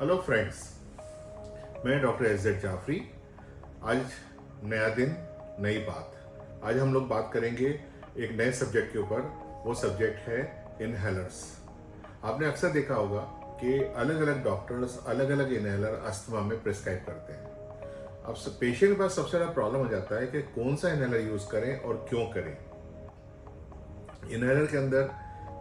Hello friends, मैं doctor एस.जेड. Jafri. आज नया दिन, नई बात। आज हम लोग बात करेंगे एक नए सब्जेक्ट के ऊपर। वो सब्जेक्ट है इनहेलर्स। आपने अक्सर देखा होगा कि अलग अलग डॉक्टर्स अलग अलग इनहेलर अस्थमा में प्रिस्क्राइब करते हैं। अब पेशेंट के पास सबसे ज़्यादा प्रॉब्लम हो जाता है कि कौन सा इनहेलर यूज़ करें और क्यों करें। इनहेलर के अंदर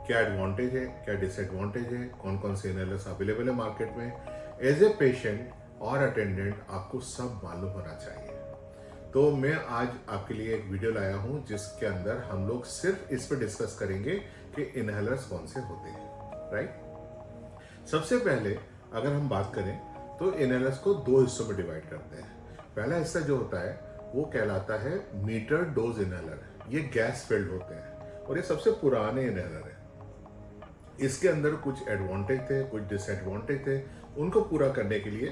क्या एडवांटेज है, क्या डिसएडवांटेज है, कौन कौन से इनहेलर्स अवेलेबल है मार्केट में। एज ए पेशेंट और अटेंडेंट आपको सब मालूम होना चाहिए। तो मैं आज आपके लिए एक वीडियो लाया हूं जिसके अंदर हम लोग सिर्फ इस पर डिस्कस करेंगे कि इनहेलर्स कौन से होते हैं। राइट। सबसे पहले अगर हम बात करें तो इनहेलर्स को दो हिस्सों में डिवाइड करते हैं। पहला हिस्सा जो होता है वो कहलाता है मीटर डोज इनहेलर। ये गैस फिल्ड होते हैं और ये सबसे पुराने इनहेलर है। इसके अंदर कुछ एडवांटेज थे, कुछ डिसएडवांटेज थे। उनको पूरा करने के लिए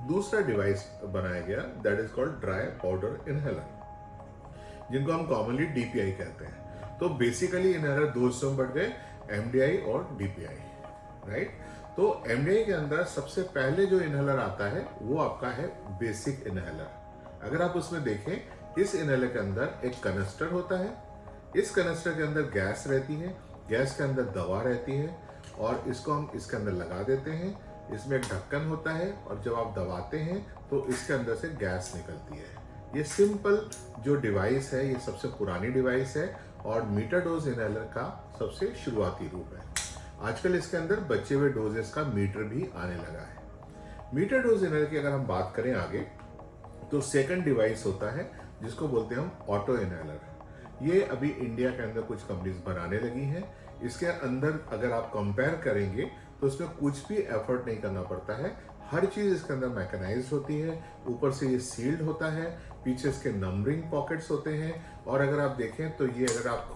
दूसरा डिवाइस बनाया गया, that is called dry powder inhaler, जिनको हम कॉमनली डीपीआई कहते हैं। तो बेसिकली इनहेलर दो हिस्सों में बढ़ गए, एमडीआई और डीपीआई। राइट। तो एमडीआई के अंदर सबसे पहले जो इनहेलर आता है वो आपका है बेसिक इनहेलर। अगर आप उसमें देखें, इस इनहेलर के अंदर एक कनेस्टर होता है। इस कनेस्टर के अंदर गैस रहती है, गैस के अंदर दवा रहती है और इसको हम इसके अंदर लगा देते हैं। इसमें एक ढक्कन होता है और जब आप दबाते हैं तो इसके अंदर से गैस निकलती है। ये सिंपल जो डिवाइस है, ये सबसे पुरानी डिवाइस है और मीटर डोज इनहेलर का सबसे शुरुआती रूप है। आजकल इसके अंदर बचे हुए डोजेस का मीटर भी आने लगा है। मीटर डोज इनहेलर की अगर हम बात करें आगे, तो सेकंड डिवाइस होता है जिसको बोलते हैं हम ऑटो इनहेलर। ये अभी इंडिया के अंदर कुछ कंपनीज बनाने लगी हैं। इसके अंदर अगर आप कंपेयर करेंगे तो इसमें कुछ भी एफर्ट नहीं करना पड़ता है। हर चीज इसके अंदर मैकेनाइज्ड होती है। ऊपर से ये सील्ड होता है, पीछे इसके नंबरिंग पॉकेट्स होते हैं और अगर आप देखें तो ये अगर आप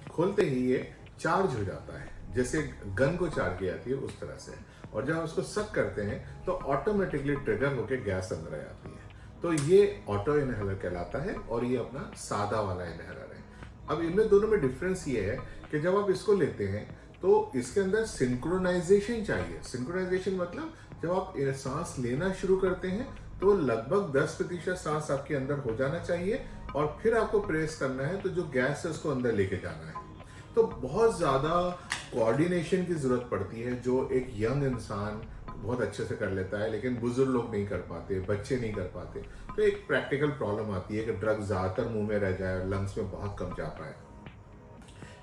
खोलते ही ये चार्ज हो जाता है, जैसे गन को चार्ज की जाती है उस तरह से। और जब आप उसको सक करते हैं तो ऑटोमेटिकली ट्रिगर होकर गैस अंदर आ जाती है। तो ये ऑटो इनहेलर कहलाता है और ये अपना सादा वाला इनहेलर है। अब इनमें दोनों में डिफरेंस ये है कि जब आप इसको लेते हैं तो इसके अंदर सिंक्रोनाइजेशन चाहिए। सिंक्रोनाइजेशन मतलब जब आप सांस लेना शुरू करते हैं तो लगभग 10% सांस आपके अंदर हो जाना चाहिए और फिर आपको प्रेस करना है तो जो गैस है उसको अंदर लेके जाना है। तो बहुत ज्यादा कोऑर्डिनेशन की जरूरत पड़ती है, जो एक यंग इंसान बहुत अच्छे से कर लेता है लेकिन बुजुर्ग लोग नहीं कर पाते, बच्चे नहीं कर पाते। तो एक प्रैक्टिकल प्रॉब्लम आती है कि ड्रग ज्यादातर मुंह में रह जाए और लंग्स में बहुत कम जा पाए।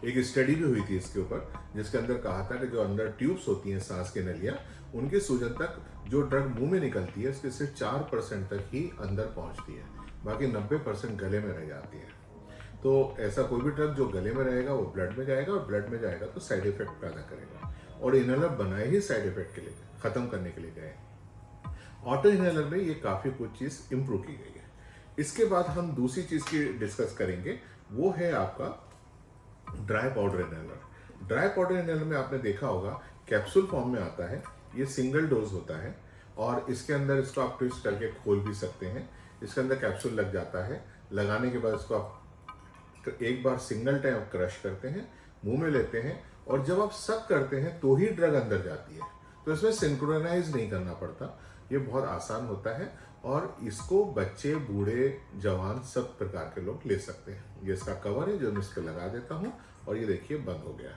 एक स्टडी भी हुई थी इसके ऊपर, जिसके अंदर कहा था कि जो अंदर ट्यूब्स होती हैं, सांस की नलियां, उनकी सूजन तक जो ड्रग मुंह में निकलती है उसके सिर्फ 4% तक ही अंदर पहुंचती है, बाकी 90% गले में रह जाती है। तो ऐसा कोई भी ड्रग जो गले में रहेगा वो ब्लड में जाएगा और ब्लड में जाएगा तो साइड इफेक्ट पैदा करेगा। और इनहेलर बनाए ही साइड इफेक्ट के लिए, खत्म करने के लिए गए। ऑटो इनहेलर में ये काफी कुछ चीज इंप्रूव की गई है। इसके बाद हम दूसरी चीज की डिस्कस करेंगे, वो है आपका dry powder inhaler. Dry powder inhaler में आपने देखा होगा कैप्सूल फॉर्म में आता है। ये सिंगल डोज होता है और इसके अंदर इसको आप ट्विस्ट करके खोल भी सकते हैं। इसके अंदर कैप्सूल लग जाता है। लगाने के बाद इसको आप एक बार सिंगल टाइम क्रश करते हैं, मुंह में लेते हैं और जब आप सक करते हैं तो ही ड्रग अंदर जाती है। तो इसमें सिंक्रोनाइज नहीं करना पड़ता, ये बहुत आसान होता है और इसको बच्चे, बूढ़े, जवान सब प्रकार के लोग ले सकते हैं। ये इसका कवर है जो मैं इस पर लगा देता हूँ और ये देखिए बंद हो गया।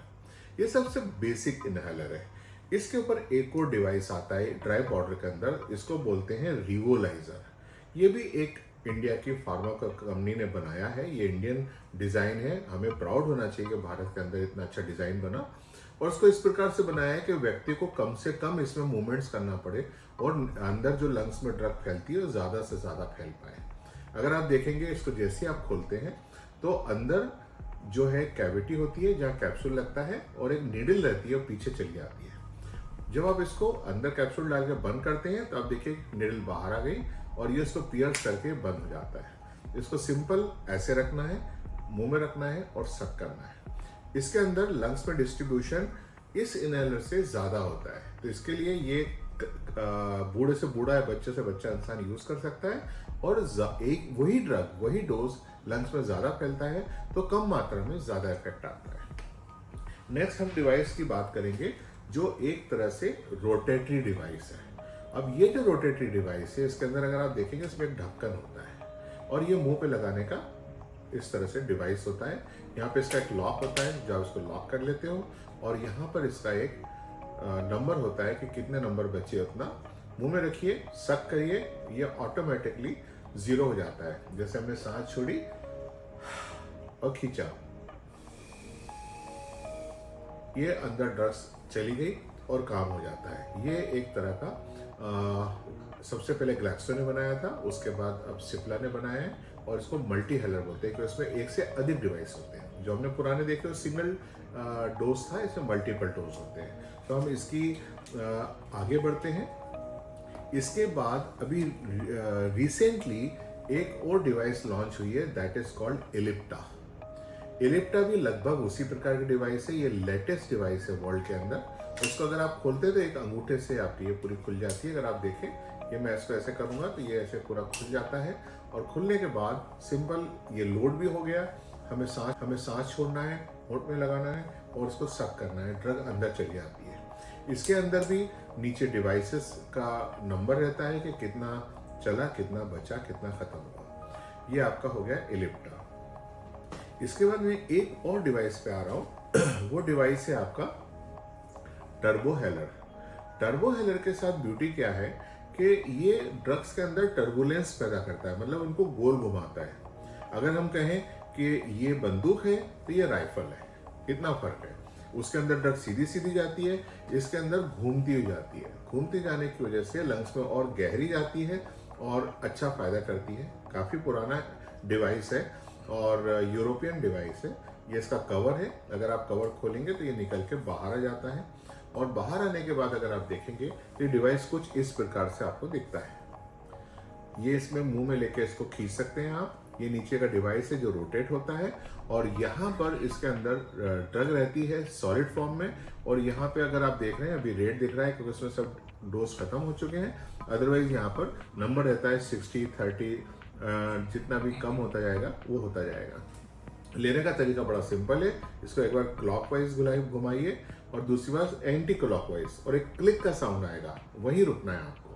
ये सबसे बेसिक इनहेलर है। इसके ऊपर एक और डिवाइस आता है ड्राई पाउडर के अंदर, इसको बोलते हैं रिवोलाइजर। ये भी एक इंडिया की फार्मा कंपनी ने बनाया है। ये इंडियन डिजाइन है। हमें प्राउड होना चाहिए कि भारत के अंदर इतना अच्छा डिजाइन बना और उसको इस प्रकार से बनाया है कि व्यक्ति को कम से कम इसमें मूवमेंट्स करना पड़े और अंदर जो लंग्स में ड्रग फैलती है वो ज्यादा से ज्यादा फैल पाए। अगर आप देखेंगे इसको जैसे आप खोलते हैं तो अंदर जो है कैविटी होती है जहाँ कैप्सूल लगता है और एक नीडल रहती है और पीछे चली जाती है। जब आप इसको अंदर कैप्सूल डाल के बंद करते हैं तो आप देखिए नीडल बाहर आ गई और ये इसको पियर्स करके बंद हो जाता है। इसको सिंपल ऐसे रखना है, मुंह में रखना है और सक करना है। इसके अंदर लंग्स में डिस्ट्रीब्यूशन इस इनहेलर से ज्यादा होता है, तो इसके लिए ये बूढ़े से बूढ़ा या बच्चे से बच्चा इंसान यूज कर सकता है और एक वही ड्रग, वही डोज लंग्स में ज्यादा फैलता है तो कम मात्रा में ज्यादा इफेक्ट आता है। नेक्स्ट हम डिवाइस की बात करेंगे जो एक तरह से रोटेटरी डिवाइस है। अब ये जो रोटेटरी डिवाइस है, इसके अंदर अगर आप देखेंगे इसमें एक ढक्कन होता है और ये मुंह पे लगाने का इस तरह से डिवाइस होता है। यहाँ पे इसका एक लॉक होता है जो आप इसको लॉक कर लेते हो, और यहाँ पर इसका एक नंबर होता है कि कितने नंबर बचे उतना मुंह में रखिए, सक करिए, ये ऑटोमेटिकली 0 हो जाता है। जैसे हमने सांस छोड़ी और खींचा, ये अंदर ड्रग्स चली गई और काम हो जाता है। ये एक तरह का सबसे पहले ग्लैक्सो ने बनाया था, उसके बाद अब सिप्ला ने बनाया है, और इसको मल्टी हेलर बोलते हैं कि उसमें एक से अधिक डिवाइस होते हैं। जो हमने पुराने देखे वो सिंगल डोज था, इसमें मल्टीपल डोज होते हैं। तो हम इसकी आगे बढ़ते हैं। इसके बाद अभी रिसेंटली एक और डिवाइस लॉन्च हुई है, दैट इज कॉल्ड एलिप्टा। एलिप्टा भी लगभग उसी प्रकार की डिवाइस है, ये लेटेस्ट डिवाइस है वर्ल्ड के अंदर। उसको अगर आप खोलते हैं तो एक अंगूठे से आपकी ये पूरी खुल जाती है। अगर आप देखें, ये मैं इसको ऐसे करूँगा तो ये ऐसे पूरा खुल जाता है, और खुलने के बाद सिंपल ये लोड भी हो गया। हमें सांस छोड़ना है, होंठ में लगाना है और इसको सक करना है, ड्रग अंदर चली जाती है। इसके अंदर भी नीचे डिवाइसेस का नंबर रहता है कि कितना चला, कितना बचा, कितना खत्म हुआ। ये आपका हो गया एलिप्टा। इसके बाद मैं एक और डिवाइस पे आ रहा हूँ वो डिवाइस है आपका टर्बो हेलर। टर्बो हेलर के साथ ब्यूटी क्या है कि ये ड्रग्स के अंदर टर्बुलेंस पैदा करता है, मतलब उनको गोल घुमाता है। अगर हम कहें कि ये बंदूक है तो ये राइफल है, कितना फर्क है। उसके अंदर ड्रग सीधी सीधी जाती है, इसके अंदर घूमती हुई जाती है। घूमती जाने की वजह से लंग्स में और गहरी जाती है और अच्छा फायदा करती है। काफ़ी पुराना डिवाइस है और यूरोपियन डिवाइस है। ये इसका कवर है, अगर आप कवर खोलेंगे तो ये निकल के बाहर आ जाता है, और बाहर आने के बाद अगर आप देखेंगे तो ये डिवाइस कुछ इस प्रकार से आपको दिखता है। ये इसमें मुंह में लेके इसको खींच सकते हैं आप। ये नीचे का डिवाइस है जो रोटेट होता है, और यहाँ पर इसके अंदर ड्रग रहती है सॉलिड फॉर्म में। और यहाँ पे अगर आप देख रहे हैं अभी रेड दिख रहा है क्योंकि उसमें सब डोज खत्म हो चुके हैं। अदरवाइज यहाँ पर नंबर रहता है 60, 30, जितना भी कम होता जाएगा वो होता जाएगा। लेने का तरीका बड़ा सिंपल है। इसको एक बार क्लॉकवाइज घुमाइए और दूसरी बार एंटी क्लॉकवाइज, और एक क्लिक का साउंड आएगा, वहीं रुकना है आपको।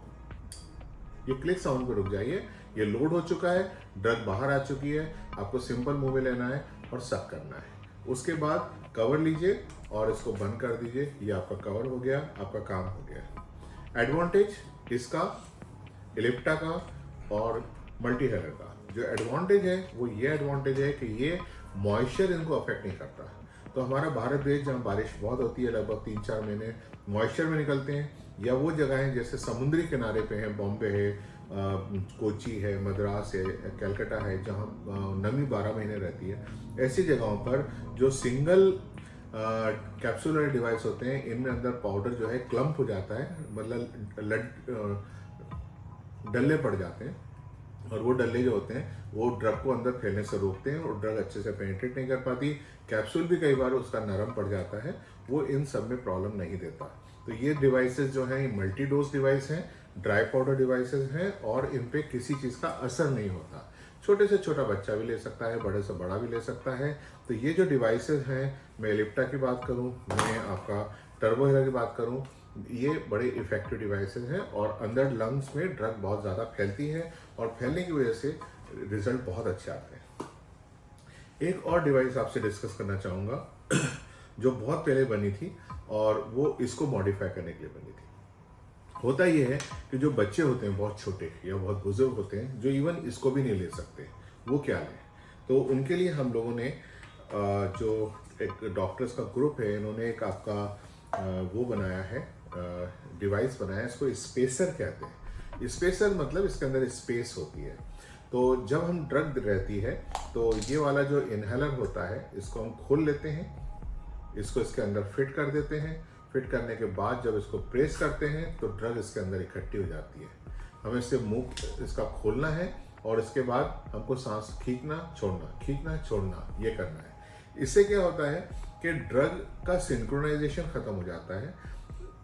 ये क्लिक साउंड पे रुक जाइए। ये लोड हो चुका है, ड्रग बाहर आ चुकी है, आपको सिंपल मुंह में लेना है और सक करना है। उसके बाद कवर लीजिए और इसको बंद कर दीजिए। ये आपका कवर हो गया, आपका काम हो गया। एडवांटेज इसका, एलिप्टा का और मल्टी हेलर का जो एडवांटेज है वो ये एडवांटेज है कि ये मॉइस्चर इनको अफेक्ट नहीं करता। तो हमारा भारत देश जहाँ बारिश बहुत होती है, लगभग 3-4 महीने मॉइस्चर में निकलते हैं, या वो जगहें जैसे समुद्री किनारे पे हैं, बॉम्बे है, कोची है, मद्रास है, कलकत्ता है, जहाँ नमी 12 महीने रहती है, ऐसी जगहों पर जो सिंगल कैप्सूलर डिवाइस होते हैं, इनमें अंदर पाउडर जो है क्लम्प हो जाता है, मतलब डल्ले पड़ जाते हैं, और वो डल्ले जो होते हैं वो ड्रग को अंदर फैलने से रोकते हैं और ड्रग अच्छे से पेनिट्रेट नहीं कर पाती। कैप्सूल भी कई बार उसका नरम पड़ जाता है, वो इन सब में प्रॉब्लम नहीं देता। तो ये डिवाइसेस जो हैं, ये मल्टी डोज डिवाइस हैं, ड्राई पाउडर डिवाइसेस हैं, और इन पे किसी चीज़ का असर नहीं होता। छोटे से छोटा बच्चा भी ले सकता है, बड़े से बड़ा भी ले सकता है। तो ये जो डिवाइसेस हैं, मैं एलिप्टा की बात करूँ, मैं आपका टर्बो हेलर की बात करूँ, ये बड़े इफेक्टिव डिवाइसेस हैं, और अंदर लंग्स में ड्रग बहुत ज़्यादा फैलती है, और फैलने की वजह से रिजल्ट बहुत अच्छे आते हैं। एक और डिवाइस आपसे डिस्कस करना चाहूँगा जो बहुत पहले बनी थी, और वो इसको मॉडिफाई करने के लिए बनी थी। होता ये है कि जो बच्चे होते हैं बहुत छोटे या बहुत बुजुर्ग होते हैं, जो इवन इसको भी नहीं ले सकते, वो क्या लें? तो उनके लिए हम लोगों ने जो एक डॉक्टर्स का ग्रुप है, इन्होंने एक आपका वो बनाया है, डिवाइस बनाया है, इसको स्पेसर कहते हैं। स्पेसर मतलब इसके अंदर स्पेस होती है। तो जब हम ड्रग रहती है तो ये वाला जो इनहेलर होता है, इसको हम खोल लेते हैं, इसको इसके अंदर फिट कर देते हैं। फिट करने के बाद जब इसको प्रेस करते हैं तो ड्रग इसके अंदर इकट्ठी हो जाती है। हमें इससे मुंह इसका खोलना है, और इसके बाद हमको सांस खींचना छोड़ना ये करना है। इससे क्या होता है कि ड्रग का सिंक्रोनाइजेशन खत्म हो जाता है।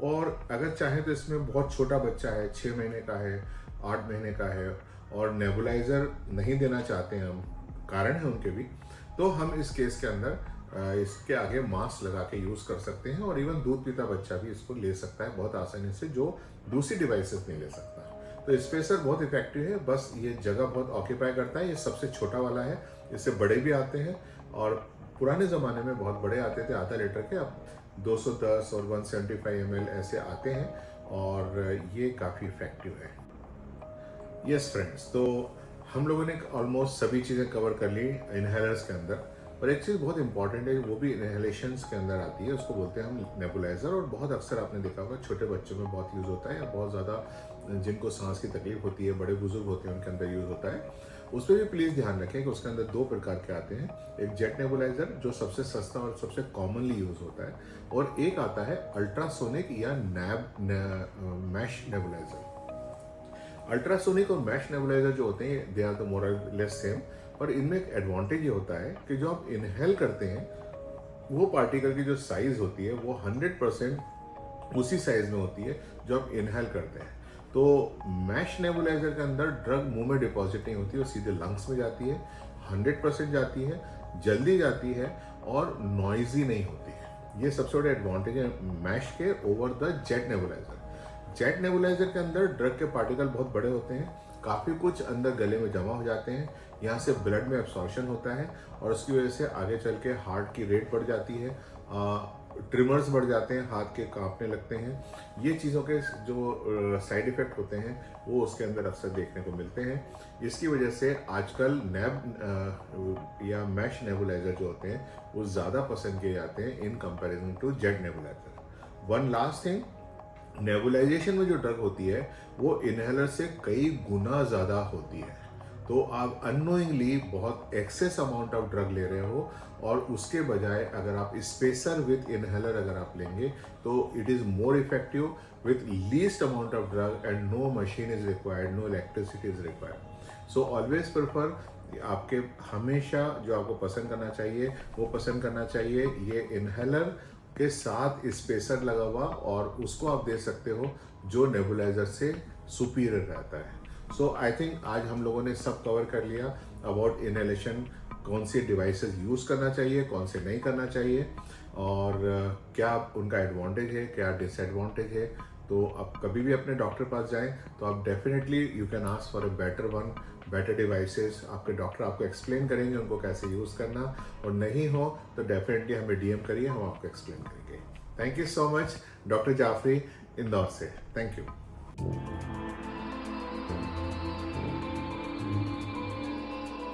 और अगर चाहें तो इसमें बहुत छोटा बच्चा है, 6 महीने का है, 8 महीने का है, और नेबुलाइजर नहीं देना चाहते हैं हम, कारण है उनके भी, तो हम इस केस के अंदर इसके आगे मास्क लगा के यूज़ कर सकते हैं, और इवन दूध पीता बच्चा भी इसको ले सकता है बहुत आसानी से, जो दूसरी डिवाइसेस नहीं ले सकता। तो स्पेसर बहुत इफेक्टिव है, बस ये जगह बहुत ऑक्यूपाई करता है। ये सबसे छोटा वाला है, इससे बड़े भी आते हैं, और पुराने ज़माने में बहुत बड़े आते थे आधा लीटर के, अब 210 और 175 ml ऐसे आते हैं, और ये काफ़ी इफेक्टिव है। यस फ्रेंड्स, तो हम लोगों ने ऑलमोस्ट सभी चीज़ें कवर कर ली इनहेलर्स के अंदर, पर एक चीज़ बहुत इंपॉर्टेंट है, वो भी इनहेलेशंस के अंदर आती है, उसको बोलते हैं हम नेबुलाइजर। और बहुत अक्सर आपने देखा होगा छोटे बच्चों में बहुत यूज़ होता है, या बहुत ज़्यादा जिनको सांस की तकलीफ होती है, बड़े बुजुर्ग होते हैं, उनके अंदर यूज़ होता है। उस पर भी प्लीज़ ध्यान रखें कि उसके अंदर 2 प्रकार के आते हैं। एक जेट नेबुलाइजर जो सबसे सस्ता और सबसे कॉमनली यूज़ होता है, और एक आता है अल्ट्रासोनिक या मैश नेबुलाइजर। अल्ट्रासोनिक और मैश नेबुलाइजर जो होते हैं, दे आर द मोर और लेस सेम, पर इनमें एक एडवांटेज ये होता है कि जो आप इनहेल करते हैं, वो पार्टिकल की जो साइज होती है वो 100% उसी साइज में होती है जो आप इनहेल करते हैं। तो मैश नेबुलाइजर के अंदर ड्रग मुंह में डिपॉजिट नहीं होती, वो सीधे लंग्स में जाती है, 100% जाती है, जल्दी जाती है, और नॉइजी नहीं होती है। ये सबसे बड़ा एडवांटेज है मैश के over the jet nebuliser. Jet nebuliser के अंदर ड्रग के पार्टिकल बहुत बड़े होते हैं, काफ़ी कुछ अंदर गले में जमा हो जाते हैं, यहाँ से ब्लड में एब्सॉर्प्शन होता है, और उसकी वजह से आगे चल के हार्ट की रेट बढ़ जाती है, ट्रिमर्स बढ़ जाते हैं, हाथ के कांपने लगते हैं। ये चीज़ों के जो साइड इफ़ेक्ट होते हैं वो उसके अंदर अक्सर देखने को मिलते हैं। इसकी वजह से आजकल या मैश नेबुलाइजर जो होते हैं वो ज़्यादा पसंद किए जाते हैं in comparison to jet nebulizer. One last thing, nebulization में जो ड्रग होती है वो इनहेलर से कई गुना ज़्यादा होती है। तो आप अननोइंगली बहुत एक्सेस अमाउंट ऑफ ड्रग ले रहे हो, और उसके बजाय अगर आप स्पेसर विथ इनहेलर अगर आप लेंगे तो it is more effective with least amount of drug, and no machine is required, no electricity is required. So always prefer, आपके हमेशा जो आपको पसंद करना चाहिए वो पसंद करना चाहिए ये इनहेलर के साथ स्पेसर लगा हुआ, और उसको आप दे सकते हो जो नेबुलाइजर से सुपीरियर रहता है। सो आई थिंक आज हम लोगों ने सब कवर कर लिया अबाउट इनहेलेशन, कौन सी डिवाइसेस यूज़ करना चाहिए, कौन से नहीं करना चाहिए, और क्या उनका एडवांटेज है, क्या डिसएडवांटेज है। तो आप कभी भी अपने डॉक्टर पास जाएं तो आप definitely you can ask for a better devices. आपके डॉक्टर आपको एक्सप्लेन करेंगे उनको कैसे यूज़ करना, और नहीं हो तो डेफिनेटली हमें डीएम करिए, हम आपको एक्सप्लेन करेंगे। Thank you so much, doctor Jafri, Indore से। Thank you.